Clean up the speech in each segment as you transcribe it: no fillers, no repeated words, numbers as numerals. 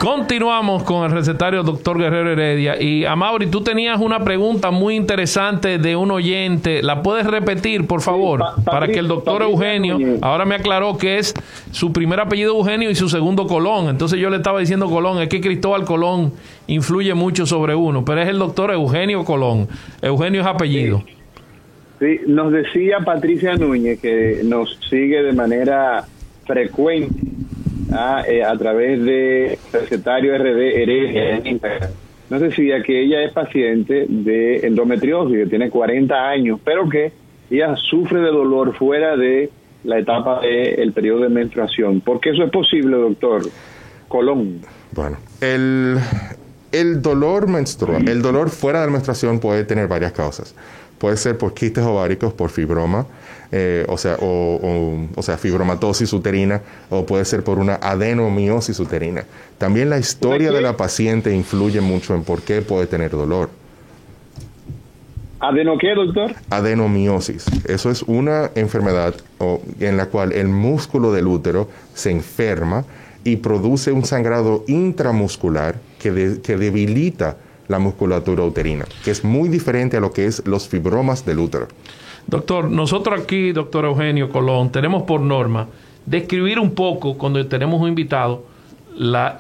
Continuamos con el recetario doctor Guerrero Heredia. Y Amaury, tú tenías una pregunta muy interesante de un oyente. ¿La puedes repetir, por favor? Para que el doctor Eugenio, ahora me aclaró que es su primer apellido Eugenio y su segundo Colón. Entonces yo le estaba diciendo Colón, es que Cristóbal Colón influye mucho sobre uno, pero es el doctor Eugenio Colón. Eugenio es apellido. Sí, nos decía Patricia Núñez, que nos sigue de manera frecuente a través de Recetario RD Heredia en Instagram. Nos decía que ella es paciente de endometriosis, que tiene 40 años, pero que ella sufre de dolor fuera de la etapa del periodo de menstruación. ¿Por qué eso es posible, doctor Colón? Bueno, el dolor menstrual, el dolor fuera de la menstruación puede tener varias causas. Puede ser por quistes ováricos, por fibroma, o sea, fibromatosis uterina, o puede ser por una adenomiosis uterina. También la historia de la paciente influye mucho en por qué puede tener dolor. ¿Adeno qué, doctor? Adenomiosis. Eso es una enfermedad en la cual el músculo del útero se enferma y produce un sangrado intramuscular que debilita la musculatura uterina, que es muy diferente a lo que es los fibromas del útero. Doctor, nosotros aquí, doctor Eugenio Colón, tenemos por norma describir un poco, cuando tenemos un invitado, la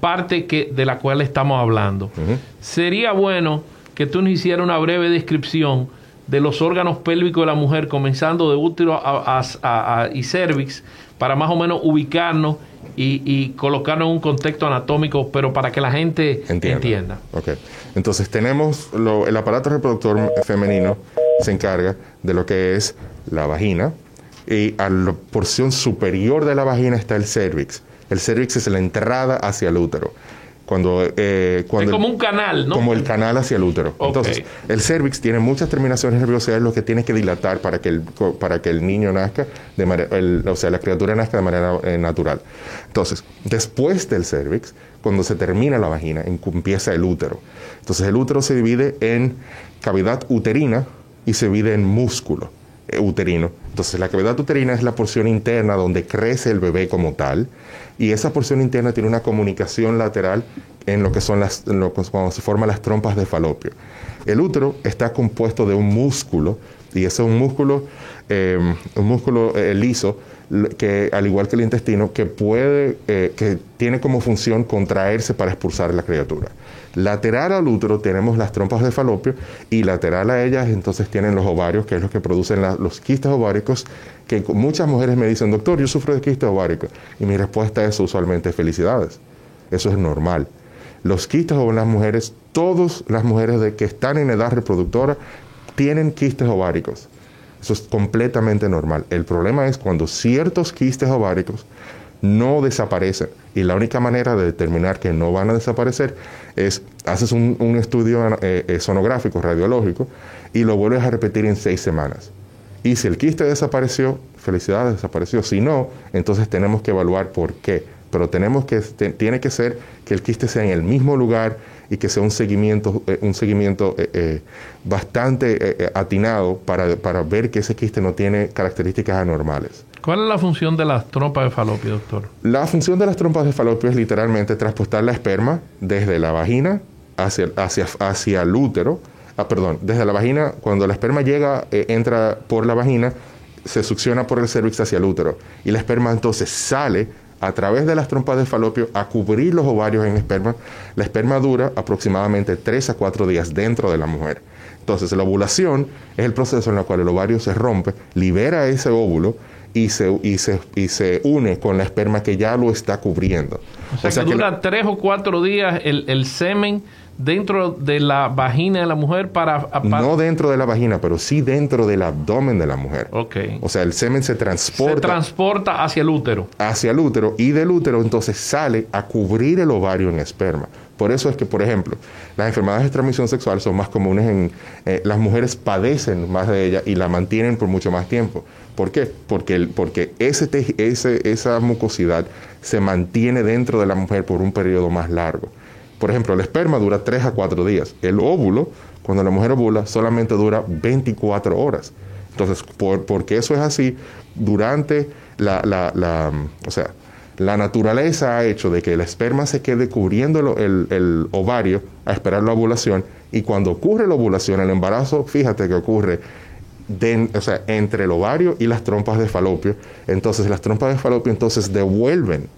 parte de la cual estamos hablando. Sería bueno que tú nos hicieras una breve descripción de los órganos pélvicos de la mujer, comenzando de útero y cervix, para más o menos ubicarnos y colocarnos en un contexto anatómico, pero para que la gente entienda. Okay. Entonces tenemos el aparato reproductor femenino se encarga de lo que es la vagina, y a la porción superior de la vagina está el cervix. El cervix es la entrada hacia el útero. Es como un canal, ¿no? Como el canal hacia el útero. Okay. Entonces, el cervix tiene muchas terminaciones nerviosas, lo que tiene que dilatar para que el niño nazca, la criatura nazca de manera natural. Entonces, después del cervix, cuando se termina la vagina, empieza el útero. Entonces, el útero se divide en cavidad uterina y se divide en músculo uterino. Entonces, la cavidad uterina es la porción interna donde crece el bebé como tal, y esa porción interna tiene una comunicación lateral en lo que son cuando se forman las trompas de falopio. El útero está compuesto de un músculo, y ese es un músculo liso, que al igual que el intestino, que tiene como función contraerse para expulsar la criatura. Lateral al útero tenemos las trompas de falopio, y lateral a ellas entonces tienen los ovarios, que es lo que producen los quistes ováricos, que muchas mujeres me dicen, doctor, yo sufro de quistes ováricos, y mi respuesta es usualmente felicidades, eso es normal. Los quistes en las mujeres, todas las mujeres que están en edad reproductora tienen quistes ováricos. Eso es completamente normal. El problema es cuando ciertos quistes ováricos no desaparecen, y la única manera de determinar que no van a desaparecer es haces un estudio sonográfico, radiológico, y lo vuelves a repetir en 6 semanas. Y si el quiste desapareció, felicidades, desapareció. Si no, entonces tenemos que evaluar por qué. Pero tiene que ser que el quiste sea en el mismo lugar y que sea un seguimiento bastante atinado para ver que ese quiste no tiene características anormales. ¿Cuál es la función de las trompas de falopio, doctor? La función de las trompas de falopio es literalmente transportar la esperma desde la vagina hacia el útero. Desde la vagina, cuando la esperma entra por la vagina, se succiona por el cervix hacia el útero, y la esperma entonces sale a través de las trompas de falopio a cubrir los ovarios en esperma. La esperma dura aproximadamente 3 a 4 días dentro de la mujer. Entonces, la ovulación es el proceso en el cual el ovario se rompe, libera ese óvulo y se une con la esperma que ya lo está cubriendo. O sea que dura 3 o 4 días el semen dentro de la vagina de la mujer No dentro de la vagina, pero sí dentro del abdomen de la mujer. Okay. O sea, el semen se transporta hacia el útero. Hacia el útero, y del útero entonces sale a cubrir el ovario en esperma. Por eso es que, por ejemplo, las enfermedades de transmisión sexual son más comunes las mujeres padecen más de ellas y la mantienen por mucho más tiempo. ¿Por qué? Porque esa mucosidad se mantiene dentro de la mujer por un periodo más largo. Por ejemplo, el esperma dura 3 a 4 días. El óvulo, cuando la mujer ovula, solamente dura 24 horas. Entonces, porque eso es así, durante La naturaleza ha hecho de que el esperma se quede cubriendo el ovario a esperar la ovulación, y cuando ocurre la ovulación, el embarazo, fíjate que ocurre entre el ovario y las trompas de falopio. Entonces las trompas de falopio entonces devuelven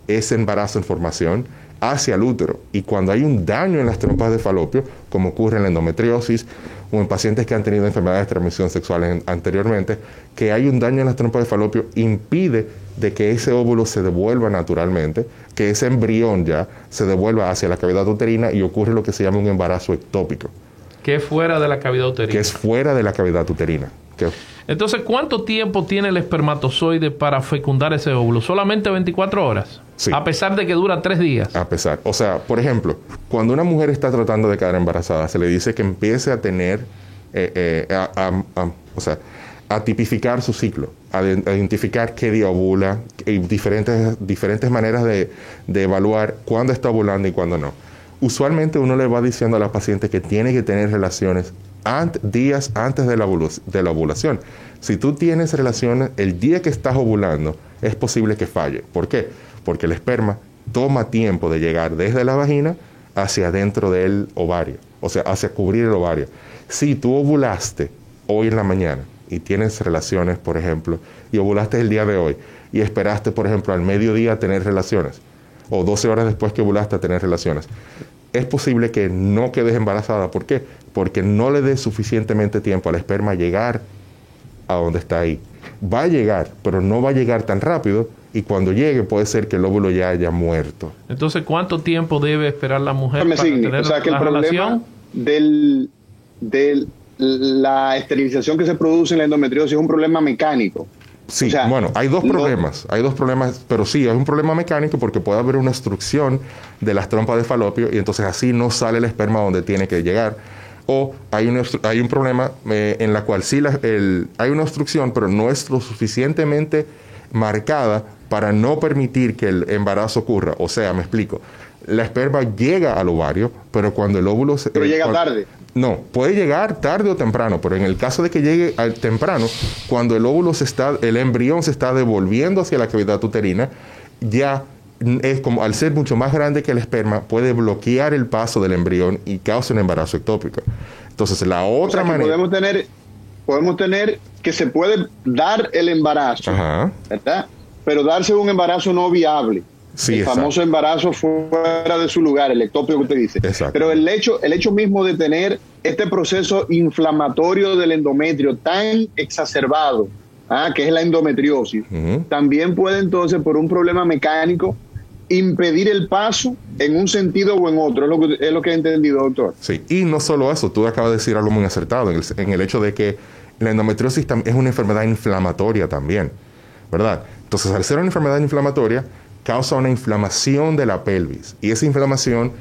ese embarazo en formación hacia el útero, y cuando hay un daño en las trompas de falopio, como ocurre en la endometriosis o en pacientes que han tenido enfermedades de transmisión sexual anteriormente, que hay un daño en las trompas de falopio, impide de que ese óvulo se devuelva naturalmente, que ese embrión ya se devuelva hacia la cavidad uterina, y ocurre lo que se llama un embarazo ectópico. Que es fuera de la cavidad uterina. Que es fuera de la cavidad uterina. Entonces, ¿cuánto tiempo tiene el espermatozoide para fecundar ese óvulo? ¿Solamente 24 horas? Sí. A pesar de que dura 3 días. A pesar. O sea, por ejemplo, cuando una mujer está tratando de quedar embarazada, se le dice que empiece a tener, a tipificar su ciclo, a identificar qué día ovula, y diferentes maneras de evaluar cuándo está ovulando y cuándo no. Usualmente uno le va diciendo a la paciente que tiene que tener relaciones días antes de la ovulación. Si tú tienes relaciones el día que estás ovulando, es posible que falle. ¿Por qué? Porque el esperma toma tiempo de llegar desde la vagina hacia adentro del ovario, o sea, hacia cubrir el ovario. Si tú ovulaste hoy en la mañana y tienes relaciones, por ejemplo, y ovulaste el día de hoy, y esperaste, por ejemplo, al mediodía a tener relaciones, o 12 horas después que ovulaste a tener relaciones, es posible que no quedes embarazada. ¿Por qué? Porque no le des suficientemente tiempo al esperma llegar a donde está ahí. Va a llegar, pero no va a llegar tan rápido, y cuando llegue puede ser que el óvulo ya haya muerto. Entonces, ¿cuánto tiempo debe esperar la mujer para tener o sea, que el problema relación? de la esterilización que se produce en la endometriosis es un problema mecánico. Sí, o sea, bueno, hay dos problemas, pero sí, es un problema mecánico porque puede haber una obstrucción de las trompas de falopio, y entonces así no sale el esperma donde tiene que llegar. O hay un problema en la cual sí hay una obstrucción, pero no es lo suficientemente marcada para no permitir que el embarazo ocurra. O sea, me explico. La esperma llega al ovario, pero cuando el óvulo... Pero llega tarde. No, puede llegar tarde o temprano, pero en el caso de que llegue temprano, cuando el embrión se está devolviendo hacia la cavidad uterina, ya es como, al ser mucho más grande que el esperma, puede bloquear el paso del embrión y causa un embarazo ectópico. Entonces, la otra manera... Podemos tener que se puede dar el embarazo, ajá, ¿verdad? Pero darse un embarazo no viable. Sí, el famoso embarazo fuera de su lugar, el ectópico que usted dice. Exacto. Pero el hecho mismo de tener este proceso inflamatorio del endometrio tan exacerbado, que es la endometriosis, también puede entonces, por un problema mecánico, impedir el paso en un sentido o en otro. Es lo que he entendido, doctor. Sí, y no solo eso, tú acabas de decir algo muy acertado en el hecho de que la endometriosis es una enfermedad inflamatoria también, ¿verdad? Entonces, al ser una enfermedad inflamatoria, causa una inflamación de la pelvis, y esa inflamación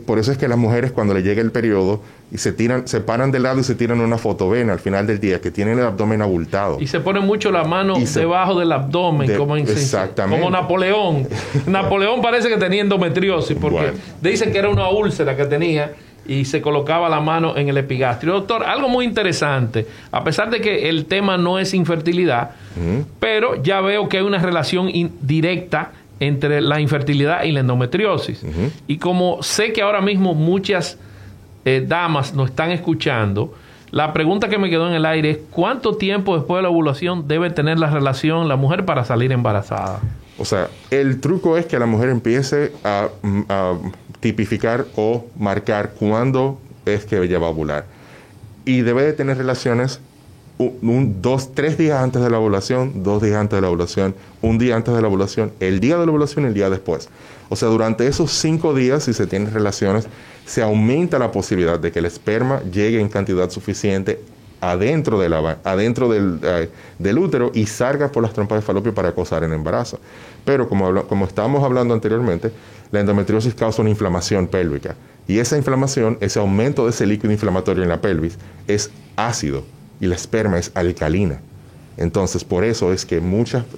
por eso es que las mujeres, cuando le llega el periodo y se paran de lado y se tiran una fotovena al final del día, que tienen el abdomen abultado. Y se pone mucho la mano debajo del abdomen, exactamente. Como Napoleón. Napoleón parece que tenía endometriosis, porque dicen que era una úlcera que tenía, y se colocaba la mano en el epigastrio. Doctor, algo muy interesante, a pesar de que el tema no es infertilidad, pero ya veo que hay una relación directa entre la infertilidad y la endometriosis. Y como sé que ahora mismo muchas damas nos están escuchando, la pregunta que me quedó en el aire es: ¿cuánto tiempo después de la ovulación debe tener la relación la mujer para salir embarazada? O sea, el truco es que la mujer empiece a tipificar o marcar cuándo es que ella va a ovular. Y debe de tener relaciones 3 días antes de la ovulación, 2 días antes de la ovulación, 1 día antes de la ovulación, el día de la ovulación y el día después. O sea, durante esos 5 días, si se tienen relaciones, se aumenta la posibilidad de que el esperma llegue en cantidad suficiente adentro del útero y salga por las trompas de falopio para causar el embarazo. Pero como estábamos hablando anteriormente, la endometriosis causa una inflamación pélvica, y esa inflamación, ese aumento de ese líquido inflamatorio en la pelvis, es ácido, y la esperma es alcalina. Entonces, por eso es que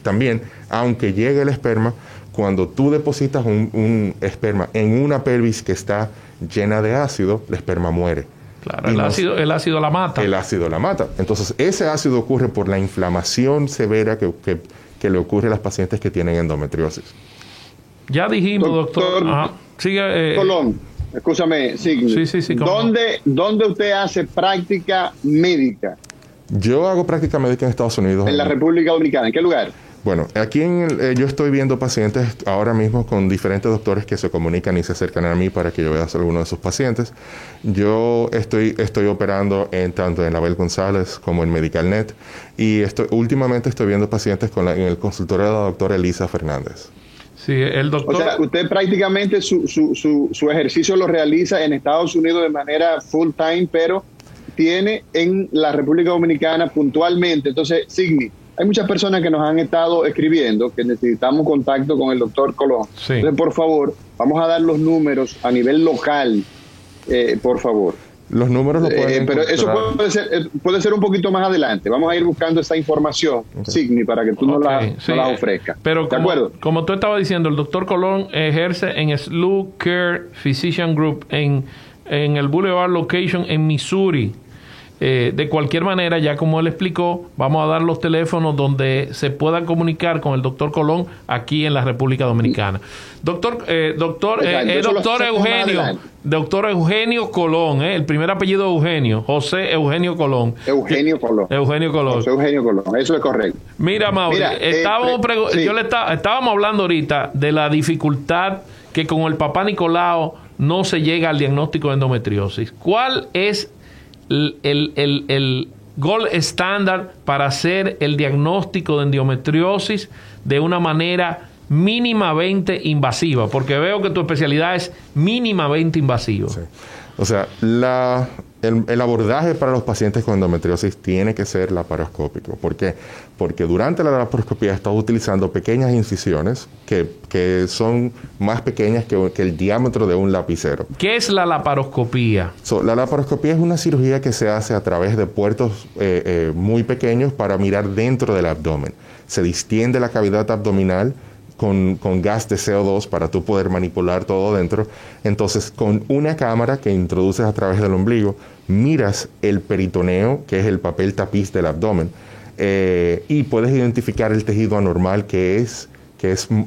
también, aunque llegue el esperma, cuando tú depositas un esperma en una pelvis que está llena de ácido, el esperma muere. Claro, el ácido la mata. El ácido la mata. Entonces, ese ácido ocurre por la inflamación severa que le ocurre a las pacientes que tienen endometriosis. Ya dijimos, doctor. Ajá. Sigue. Colón, escúchame, sí. Sí. ¿Dónde usted hace práctica médica? Yo hago práctica médica en Estados Unidos. En la República Dominicana. ¿En qué lugar? Bueno, aquí yo estoy viendo pacientes ahora mismo con diferentes doctores que se comunican y se acercan a mí para que yo vea a alguno de sus pacientes. Yo estoy operando tanto en Abel González como en MedicalNet y últimamente estoy viendo pacientes en el consultorio de la doctora Elisa Fernández. Sí, el doctor... O sea, usted prácticamente su ejercicio lo realiza en Estados Unidos de manera full time, pero tiene en la República Dominicana puntualmente. Entonces, Signy, hay muchas personas que nos han estado escribiendo que necesitamos contacto con el doctor Colón. Sí. Entonces, por favor, vamos a dar los números a nivel local, por favor. Los números lo pueden pero eso puede ser un poquito más adelante. Vamos a ir buscando esa información, Signy, para que tú nos la ofrezcas. Pero ¿de acuerdo? Como tú estabas diciendo, el doctor Colón ejerce en SLU Care Physician Group en el Boulevard Location en Missouri. De cualquier manera, ya como él explicó, vamos a dar los teléfonos donde se puedan comunicar con el doctor Colón aquí en la República Dominicana. Doctor Eugenio Colón, el primer apellido Eugenio, José Eugenio Colón. Eugenio Colón, eso es correcto. Mira, Mauri, estábamos hablando ahorita de la dificultad que con el papá Nicolau no se llega al diagnóstico de endometriosis. ¿Cuál es el gold estándar para hacer el diagnóstico de endometriosis de una manera mínimamente invasiva? Porque veo que tu especialidad es mínimamente invasiva. Sí. O sea, el abordaje para los pacientes con endometriosis tiene que ser laparoscópico. ¿Por qué? Porque durante la laparoscopía estás utilizando pequeñas incisiones que son más pequeñas que el diámetro de un lapicero. ¿Qué es la laparoscopía? La laparoscopía es una cirugía que se hace a través de puertos muy pequeños para mirar dentro del abdomen. Se distiende la cavidad abdominal con gas de CO2 para tú poder manipular todo dentro. Entonces, con una cámara que introduces a través del ombligo, miras el peritoneo, que es el papel tapiz del abdomen, y puedes identificar el tejido anormal que es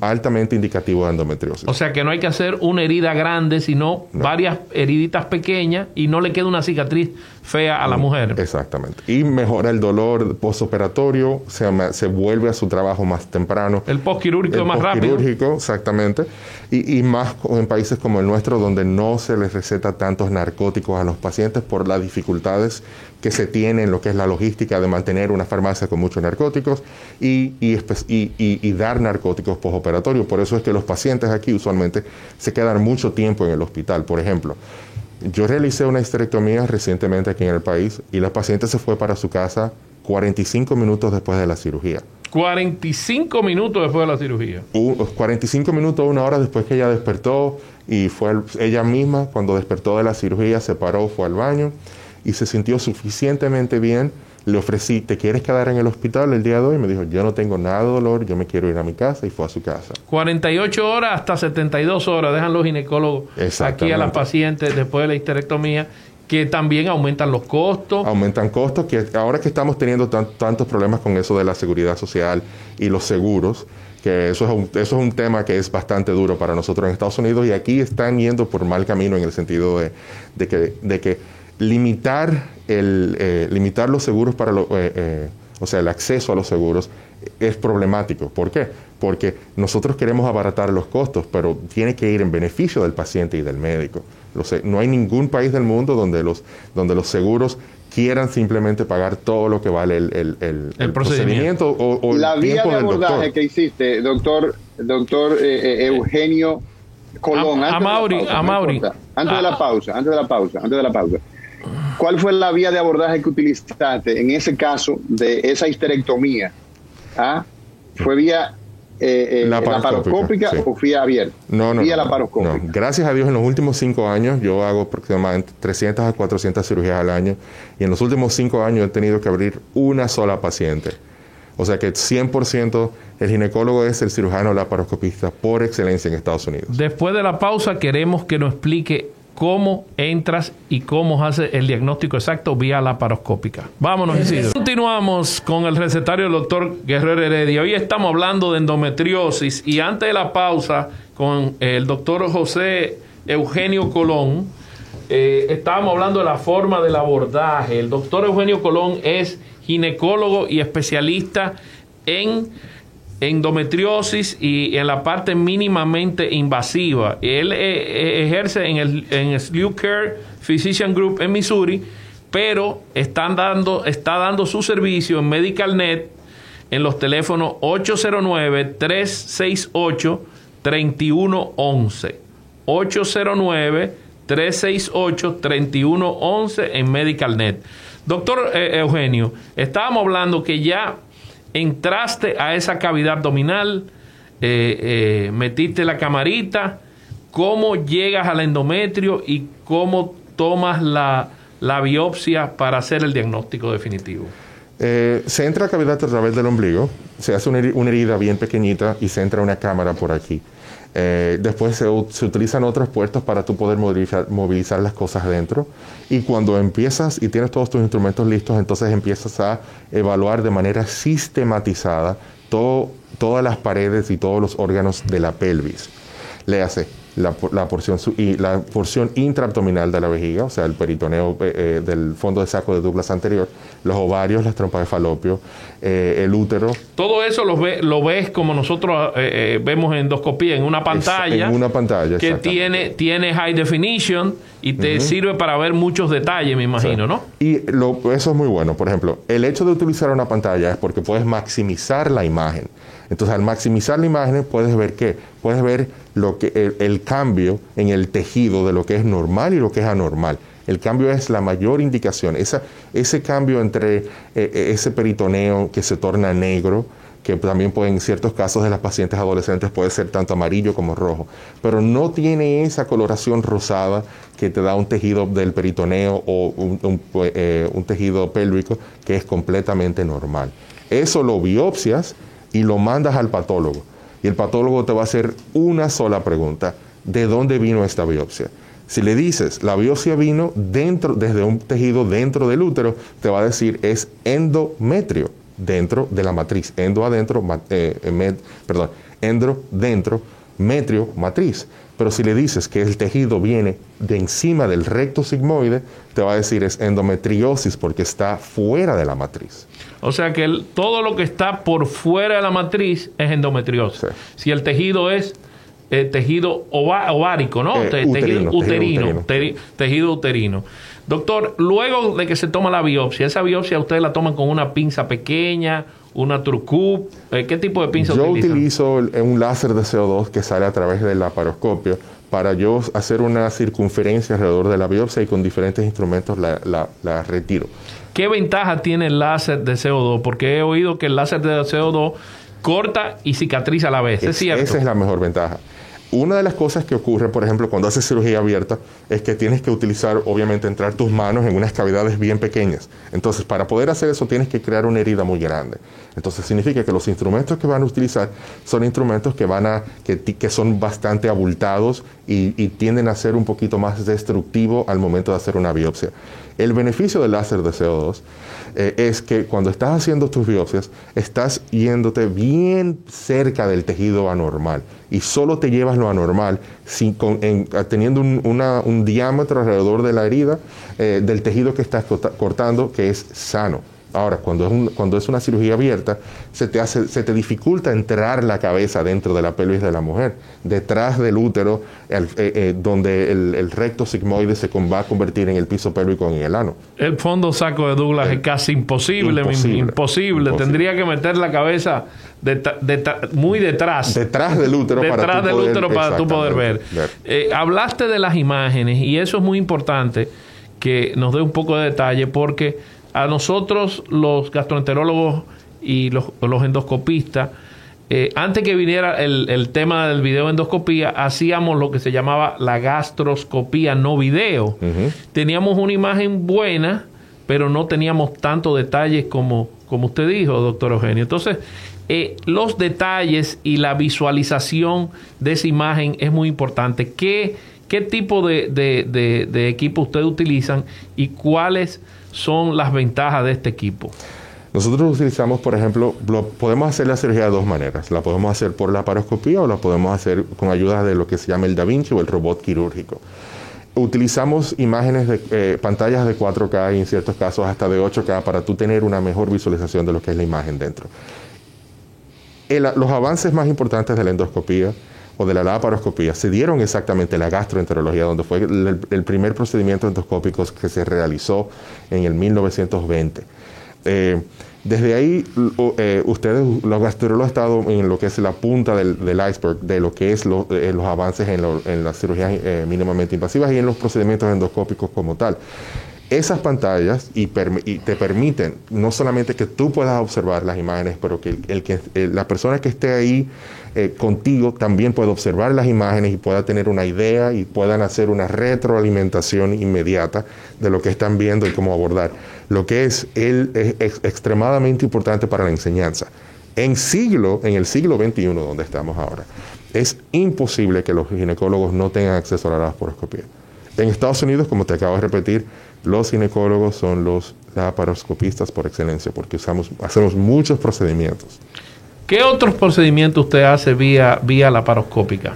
altamente indicativo de endometriosis. O sea que no hay que hacer una herida grande, sino varias heriditas pequeñas y no le queda una cicatriz fea a la mujer. Exactamente. Y mejora el dolor postoperatorio, se vuelve a su trabajo más temprano. El postquirúrgico más rápido. Exactamente. Y más en países como el nuestro, donde no se les receta tantos narcóticos a los pacientes por las dificultades que se tiene en lo que es la logística de mantener una farmacia con muchos narcóticos y dar narcóticos postoperatorios. Por eso es que los pacientes aquí usualmente se quedan mucho tiempo en el hospital. Por ejemplo, yo realicé una histerectomía recientemente aquí en el país y la paciente se fue para su casa 45 minutos después de la cirugía. 45 minutos después de la cirugía. 45 minutos, una hora después que ella despertó, y fue ella misma cuando despertó de la cirugía, se paró, fue al baño y se sintió suficientemente bien. Le ofrecí, ¿te quieres quedar en el hospital el día de hoy? Me dijo, yo no tengo nada de dolor, yo me quiero ir a mi casa, y fue a su casa. 48 horas hasta 72 horas dejan los ginecólogos aquí a las pacientes después de la histerectomía, que también aumentan los costos. Aumentan costos, que ahora que estamos teniendo tantos problemas con eso de la seguridad social y los seguros, que eso es un tema que es bastante duro para nosotros en Estados Unidos, y aquí están yendo por mal camino en el sentido de que limitar los seguros para o sea, el acceso a los seguros es problemático. ¿Por qué? Porque nosotros queremos abaratar los costos, pero tiene que ir en beneficio del paciente y del médico. No hay ningún país del mundo donde los seguros quieran simplemente pagar todo lo que vale el procedimiento o la el vía tiempo de del abordaje doctor. que hiciste, doctor Eugenio Colón. Antes de la pausa. ¿Cuál fue la vía de abordaje que utilizaste en ese caso de esa histerectomía? ¿Fue vía laparoscópica sí. o vía abierta? Vía laparoscópica. No. Gracias a Dios, en los últimos 5 años, yo hago aproximadamente 300 a 400 cirugías al año, y en los últimos 5 años he tenido que abrir una sola paciente. O sea que 100% el ginecólogo es el cirujano laparoscopista por excelencia en Estados Unidos. Después de la pausa queremos que nos explique cómo entras y cómo hace el diagnóstico exacto vía laparoscópica. Vámonos, Isidro. Continuamos con el recetario del doctor Guerrero Heredia. Hoy estamos hablando de endometriosis, y antes de la pausa con el doctor José Eugenio Colón. Estábamos hablando de la forma del abordaje. El doctor Eugenio Colón es ginecólogo y especialista en endometriosis y en la parte mínimamente invasiva. Él ejerce en Slew Care Physician Group en Missouri, pero está dando su servicio en MedicalNet en los teléfonos 809-368-3111. 809-368-3111 en MedicalNet. Doctor Eugenio, estábamos hablando que ya entraste a esa cavidad abdominal, metiste la camarita, cómo llegas al endometrio y cómo tomas la biopsia para hacer el diagnóstico definitivo. Se entra a cavidad a través del ombligo, se hace una herida bien pequeñita y se entra una cámara por aquí. Después se utilizan otros puertos para tú poder movilizar las cosas dentro, y cuando empiezas y tienes todos tus instrumentos listos, entonces empiezas a evaluar de manera sistematizada todas las paredes y todos los órganos de la pelvis. Léase la porción intraabdominal de la vejiga, o sea, el peritoneo del fondo de saco de Douglas anterior, los ovarios, las trompas de falopio, el útero. Todo eso lo ves como nosotros vemos en endoscopía, en una pantalla. En una pantalla, que tiene high definition y te sirve para ver muchos detalles, me imagino, ¿no? Y eso es muy bueno. Por ejemplo, el hecho de utilizar una pantalla es porque puedes maximizar la imagen. Entonces, al maximizar la imagen, puedes ver ¿qué? Puedes ver el cambio en el tejido de lo que es normal y lo que es anormal. El cambio es la mayor indicación. Ese cambio entre ese peritoneo que se torna negro, que también en ciertos casos de las pacientes adolescentes puede ser tanto amarillo como rojo, pero no tiene esa coloración rosada que te da un tejido del peritoneo o un tejido pélvico que es completamente normal. Eso lo biopsias y lo mandas al patólogo. Y el patólogo te va a hacer una sola pregunta: ¿de dónde vino esta biopsia? Si le dices, la biopsia vino desde un tejido dentro del útero, te va a decir, es endometrio, dentro de la matriz. Endo dentro, metrio, matriz. Pero si le dices que el tejido viene de encima del recto sigmoide, te va a decir es endometriosis porque está fuera de la matriz. O sea que todo lo que está por fuera de la matriz es endometriosis. Sí. Si el tejido es tejido ovárico, ¿no? Tejido uterino. Doctor, luego de que se toma la biopsia, ¿esa biopsia ustedes la toman con una pinza pequeña, una Trucub? ¿Qué tipo de pinza utilizan? Yo utilizo un láser de CO2 que sale a través del laparoscopio para yo hacer una circunferencia alrededor de la biopsia y con diferentes instrumentos la retiro. ¿Qué ventaja tiene el láser de CO2? Porque he oído que el láser de CO2 corta y cicatriza a la vez. ¿Es cierto? Esa es la mejor ventaja. Una de las cosas que ocurre, por ejemplo, cuando haces cirugía abierta, es que tienes que utilizar, obviamente, entrar tus manos en unas cavidades bien pequeñas. Entonces, para poder hacer eso, tienes que crear una herida muy grande. Entonces, significa que los instrumentos que van a utilizar son instrumentos que son bastante abultados y tienden a ser un poquito más destructivos al momento de hacer una biopsia. El beneficio del láser de CO2 es que cuando estás haciendo tus biopsias, estás yéndote bien cerca del tejido anormal y solo te llevas lo anormal teniendo un diámetro alrededor de la herida del tejido que estás cortando, que es sano. Ahora, cuando es una cirugía abierta, se te dificulta entrar la cabeza dentro de la pelvis de la mujer, detrás del útero, donde el recto sigmoide se va a convertir en el piso pélvico en el ano. El fondo saco de Douglas es casi imposible. Tendría que meter la cabeza muy detrás. Detrás del útero para tú poder ver. Hablaste de las imágenes y eso es muy importante que nos dé un poco de detalle, porque a nosotros los gastroenterólogos y los endoscopistas, antes que viniera el tema del video endoscopía, hacíamos lo que se llamaba la gastroscopía no video. Teníamos una imagen buena, pero no teníamos tantos detalles como usted dijo, doctor Eugenio. Entonces, los detalles y la visualización de esa imagen es muy importante. ¿Qué tipo de equipo ustedes utilizan y cuáles son las ventajas de este equipo? Nosotros utilizamos, por ejemplo, podemos hacer la cirugía de dos maneras. La podemos hacer por laparoscopía o la podemos hacer con ayuda de lo que se llama el Da Vinci o el robot quirúrgico. Utilizamos imágenes de pantallas de 4K y en ciertos casos hasta de 8K para tú tener una mejor visualización de lo que es la imagen dentro. Los avances más importantes de la endoscopía o de la laparoscopía se dieron exactamente en la gastroenterología, donde fue el primer procedimiento endoscópico que se realizó en el 1920. Desde ahí, los gastroenterólogos han estado en lo que es la punta del iceberg de lo que es los avances en las cirugías mínimamente invasivas y en los procedimientos endoscópicos como tal. Esas pantallas te permiten no solamente que tú puedas observar las imágenes, pero que la persona que esté ahí contigo también pueda observar las imágenes y pueda tener una idea y puedan hacer una retroalimentación inmediata de lo que están viendo y cómo abordar. Lo que es extremadamente importante para la enseñanza. En el siglo XXI, donde estamos ahora, es imposible que los ginecólogos no tengan acceso a la laparoscopía. En Estados Unidos, como te acabo de repetir, los ginecólogos son los laparoscopistas por excelencia, porque hacemos muchos procedimientos. ¿Qué otros procedimientos usted hace vía laparoscópica?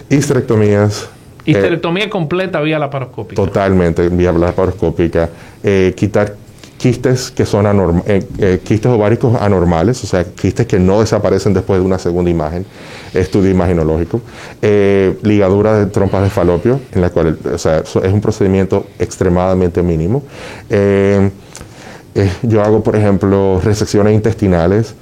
Histerectomías. Histerectomía completa vía laparoscópica. Totalmente, vía laparoscópica. Quitar quistes que son quistes ováricos anormales, o sea, quistes que no desaparecen después de una segunda imagen, estudio imaginológico. Ligadura de trompas de falopio, en la cual, o sea, es un procedimiento extremadamente mínimo. Yo hago, por ejemplo, resecciones intestinales.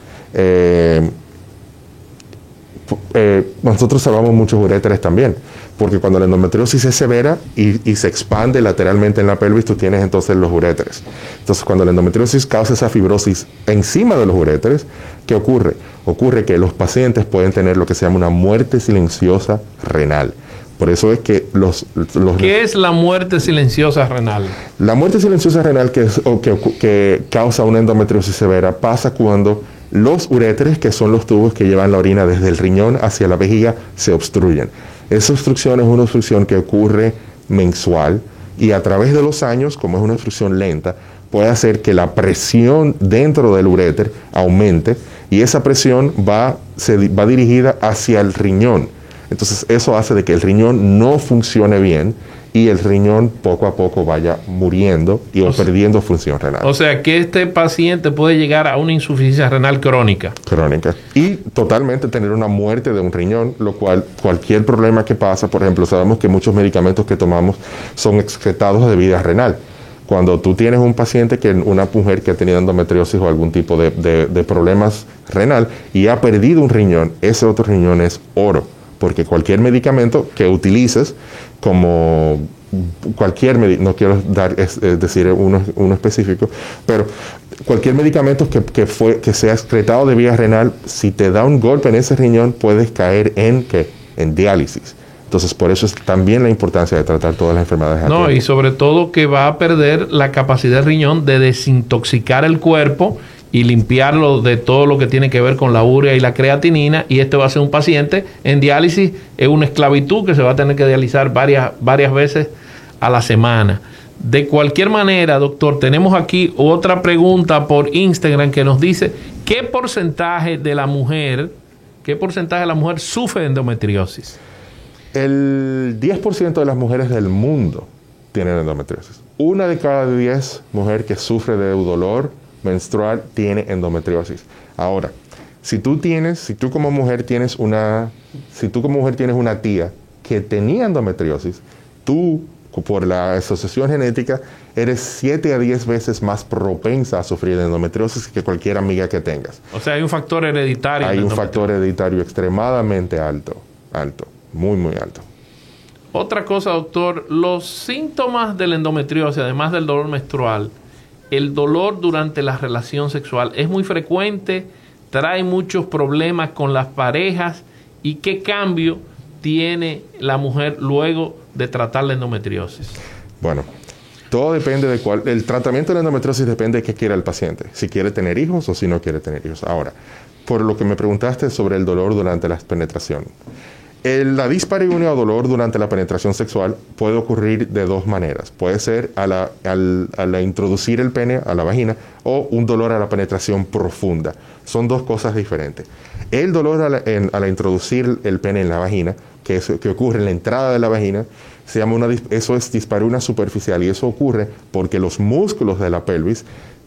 Nosotros salvamos muchos uréteres también, porque cuando la endometriosis es severa y se expande lateralmente en la pelvis, tú tienes entonces los uréteres. Entonces, cuando la endometriosis causa esa fibrosis encima de los uréteres, ¿qué ocurre? Ocurre que los pacientes pueden tener lo que se llama una muerte silenciosa renal. Por eso es que ¿Qué es la muerte silenciosa renal? La muerte silenciosa renal que causa una endometriosis severa pasa cuando los uréteres, que son los tubos que llevan la orina desde el riñón hacia la vejiga, se obstruyen. Esa obstrucción es una obstrucción que ocurre mensual y a través de los años, como es una obstrucción lenta, puede hacer que la presión dentro del uréter aumente y esa presión va dirigida hacia el riñón. Entonces eso hace de que el riñón no funcione bien y el riñón poco a poco vaya muriendo o perdiendo función renal. O sea que este paciente puede llegar a una insuficiencia renal crónica. Crónica. Y totalmente tener una muerte de un riñón, lo cual cualquier problema que pasa, por ejemplo, sabemos que muchos medicamentos que tomamos son excretados de vía renal. Cuando tú tienes un paciente, una mujer que ha tenido endometriosis o algún tipo de problemas renal y ha perdido un riñón, ese otro riñón es oro. Porque cualquier medicamento que utilices, como cualquier no quiero decir uno específico, pero cualquier medicamento que sea excretado de vía renal, si te da un golpe en ese riñón, puedes caer en diálisis. Entonces, por eso es también la importancia de tratar todas las enfermedades. No, y sobre todo que va a perder la capacidad del riñón de desintoxicar el cuerpo y limpiarlo de todo lo que tiene que ver con la urea y la creatinina, y este va a ser un paciente en diálisis, es una esclavitud que se va a tener que dializar varias veces a la semana. De cualquier manera, doctor, tenemos aquí otra pregunta por Instagram que nos dice, ¿qué porcentaje de la mujer sufre de endometriosis? El 10% de las mujeres del mundo tienen endometriosis. 1 de cada 10 mujeres que sufre de dolor menstrual tiene endometriosis. Ahora, si tú como mujer tienes una tía que tenía endometriosis, tú, por la asociación genética, eres 7 a 10 veces más propensa a sufrir de endometriosis que cualquier amiga que tengas. O sea, hay un factor hereditario. Hay un factor hereditario extremadamente alto, muy, muy alto. Otra cosa, doctor, los síntomas de la endometriosis, además del dolor menstrual, el dolor durante la relación sexual es muy frecuente, trae muchos problemas con las parejas. ¿Y qué cambio tiene la mujer luego de tratar la endometriosis? Bueno, todo depende de el tratamiento de la endometriosis depende de qué quiera el paciente, si quiere tener hijos o si no quiere tener hijos. Ahora, por lo que me preguntaste sobre el dolor durante la penetración, La dispareunia o dolor durante la penetración sexual puede ocurrir de dos maneras. Puede ser al introducir el pene a la vagina o un dolor a la penetración profunda. Son dos cosas diferentes. El dolor al introducir el pene en la vagina, que ocurre en la entrada de la vagina, eso es dispareunia superficial, y eso ocurre porque los músculos de la pelvis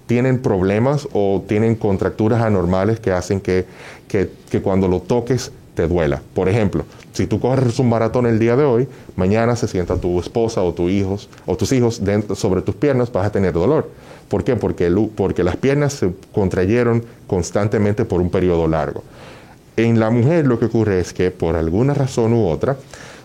tienen problemas o tienen contracturas anormales que hacen que cuando lo toques te duela. Por ejemplo, si tú corres un maratón el día de hoy, mañana se sienta tu esposa o tus hijos sobre tus piernas, vas a tener dolor. ¿Por qué? Porque las piernas se contrayeron constantemente por un periodo largo. En la mujer lo que ocurre es que por alguna razón u otra,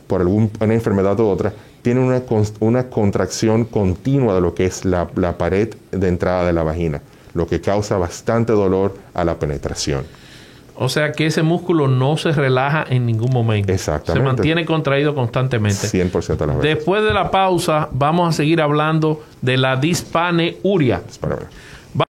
por alguna enfermedad u otra, tiene una contracción continua de lo que es la pared de entrada de la vagina, lo que causa bastante dolor a la penetración. O sea que ese músculo no se relaja en ningún momento. Exactamente. Se mantiene contraído constantemente. 100% de las veces. Después de la pausa, vamos a seguir hablando de la dispaneuria.